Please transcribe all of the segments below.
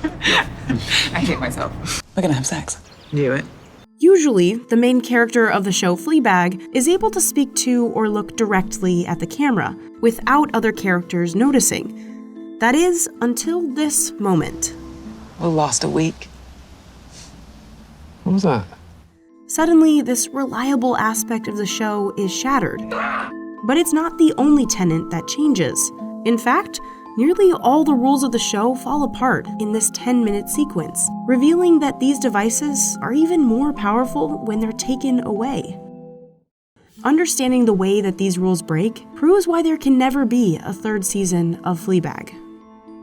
I hate myself. We're gonna have sex. Do it. Usually, the main character of the show Fleabag is able to speak to or look directly at the camera without other characters noticing. That is, until this moment. We'll last a week. What was that? Suddenly, this reliable aspect of the show is shattered. But it's not the only tenet that changes. In fact, nearly all the rules of the show fall apart in this 10-minute sequence, revealing that these devices are even more powerful when they're taken away. Understanding the way that these rules break proves why there can never be a third season of Fleabag.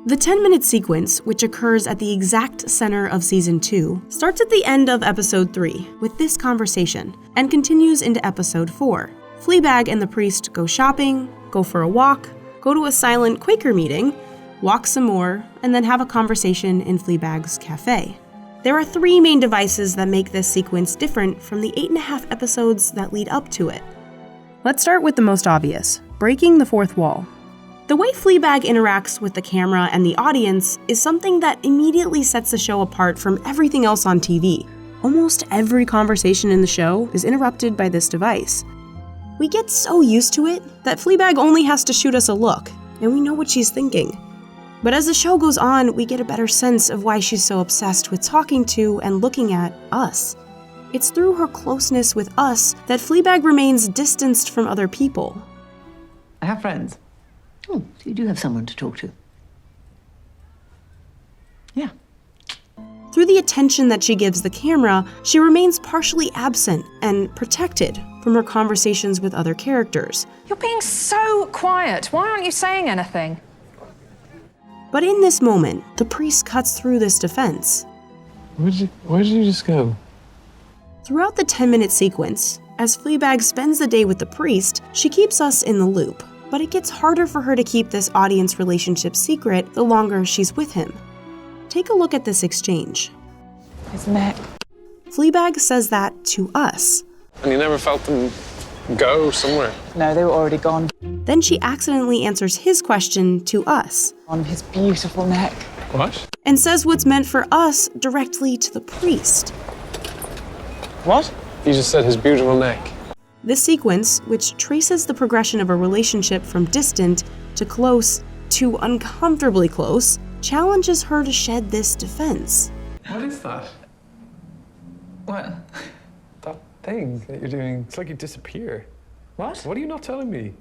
The 10-minute sequence, which occurs at the exact center of Season 2, starts at the end of Episode 3 with this conversation and continues into Episode 4. Fleabag and the priest go shopping, go for a walk, go to a silent Quaker meeting, walk some more, and then have a conversation in Fleabag's cafe. There are 3 main devices that make this sequence different from the 8.5 episodes that lead up to it. Let's start with the most obvious, breaking the fourth wall. The way Fleabag interacts with the camera and the audience is something that immediately sets the show apart from everything else on TV. Almost every conversation in the show is interrupted by this device. We get so used to it that Fleabag only has to shoot us a look, and we know what she's thinking. But as the show goes on, we get a better sense of why she's so obsessed with talking to and looking at us. It's through her closeness with us that Fleabag remains distanced from other people. I have friends. Oh, so you do have someone to talk to. Yeah. Through the attention that she gives the camera, she remains partially absent and protected from her conversations with other characters. You're being so quiet. Why aren't you saying anything? But in this moment, the priest cuts through this defense. Where did you just go? Throughout the 10-minute sequence, as Fleabag spends the day with the priest, she keeps us in the loop. But it gets harder for her to keep this audience relationship secret the longer she's with him. Take a look at this exchange. His neck. Fleabag says that to us. And you never felt them go somewhere? No, they were already gone. Then she accidentally answers his question to us. On his beautiful neck. What? And says what's meant for us directly to the priest. What? You just said his beautiful neck. This sequence, which traces the progression of a relationship from distant to close to uncomfortably close, challenges her to shed this defense. What is that? What? That thing that you're doing, it's like you disappear. What? What are you not telling me?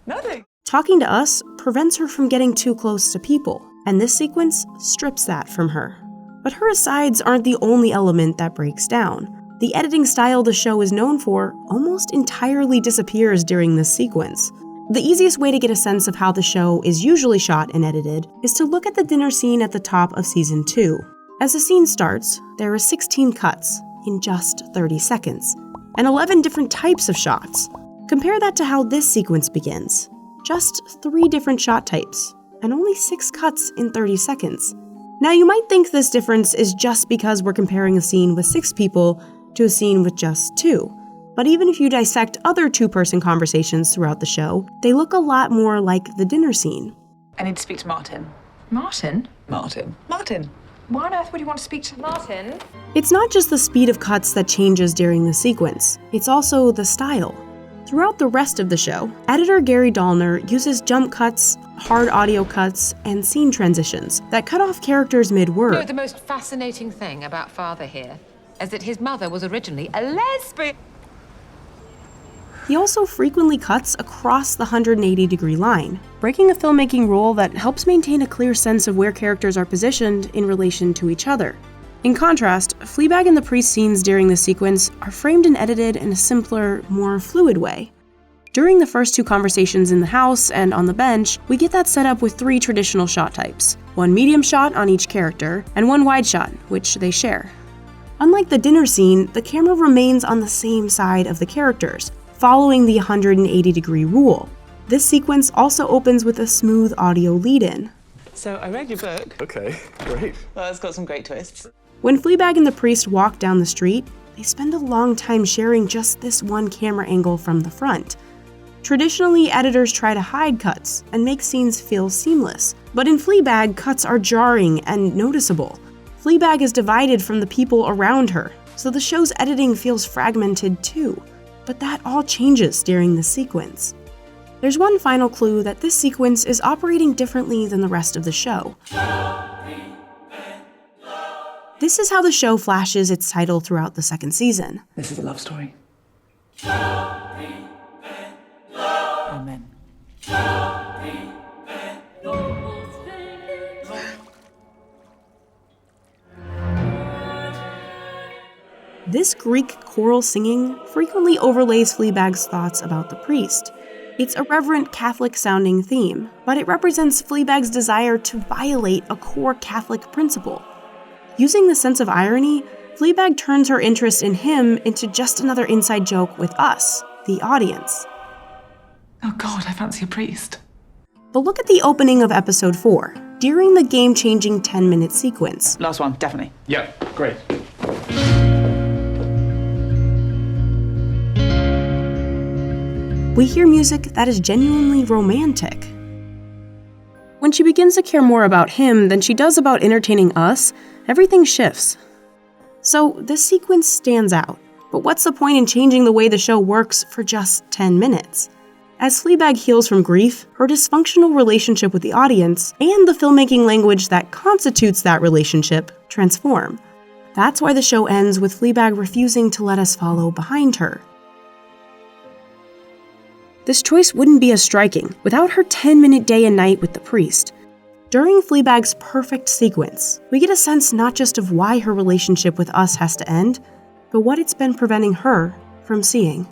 Nothing. Talking to us prevents her from getting too close to people, and this sequence strips that from her. But her asides aren't the only element that breaks down. The editing style the show is known for almost entirely disappears during this sequence. The easiest way to get a sense of how the show is usually shot and edited is to look at the dinner scene at the top of Season 2. As the scene starts, there are 16 cuts in just 30 seconds, and 11 different types of shots. Compare that to how this sequence begins. Just 3 different shot types, and only 6 cuts in 30 seconds. Now you might think this difference is just because we're comparing a scene with 6 people to a scene with just 2. But even if you dissect other 2-person conversations throughout the show, they look a lot more like the dinner scene. I need to speak to Martin. Martin? Martin. Martin. Why on earth would you want to speak to Martin? It's not just the speed of cuts that changes during the sequence, it's also the style. Throughout the rest of the show, editor Gary Dahlner uses jump cuts, hard audio cuts, and scene transitions that cut off characters mid-word. You know, the most fascinating thing about Father here is that his mother was originally a lesbian. He also frequently cuts across the 180-degree line, breaking a filmmaking rule that helps maintain a clear sense of where characters are positioned in relation to each other. In contrast, Fleabag and the priest scenes during this sequence are framed and edited in a simpler, more fluid way. During the first 2 conversations in the house and on the bench, we get that set up with 3 traditional shot types, 1 medium shot on each character, and 1 wide shot, which they share. Unlike the dinner scene, the camera remains on the same side of the characters, following the 180-degree rule. This sequence also opens with a smooth audio lead-in. So I read your book. Okay, great. Well, it's got some great twists. When Fleabag and the priest walk down the street, they spend a long time sharing just this one camera angle from the front. Traditionally, editors try to hide cuts and make scenes feel seamless, but in Fleabag, cuts are jarring and noticeable. Fleabag is divided from the people around her, so the show's editing feels fragmented too. But that all changes during the sequence. There's one final clue that this sequence is operating differently than the rest of the show. This is how the show flashes its title throughout the second season. This is a love story. Amen. This Greek choral singing frequently overlays Fleabag's thoughts about the priest. It's a reverent Catholic-sounding theme, but it represents Fleabag's desire to violate a core Catholic principle. Using the sense of irony, Fleabag turns her interest in him into just another inside joke with us, the audience. Oh God, I fancy a priest. But look at the opening of episode 4, during the game-changing 10-minute sequence. Last one, definitely. Yeah, great. We hear music that is genuinely romantic. When she begins to care more about him than she does about entertaining us, everything shifts. So this sequence stands out, but what's the point in changing the way the show works for just 10 minutes? As Fleabag heals from grief, her dysfunctional relationship with the audience, and the filmmaking language that constitutes that relationship, transform. That's why the show ends with Fleabag refusing to let us follow behind her. This choice wouldn't be as striking without her 10-minute day and night with the priest. During Fleabag's perfect sequence, we get a sense not just of why her relationship with us has to end, but what it's been preventing her from seeing.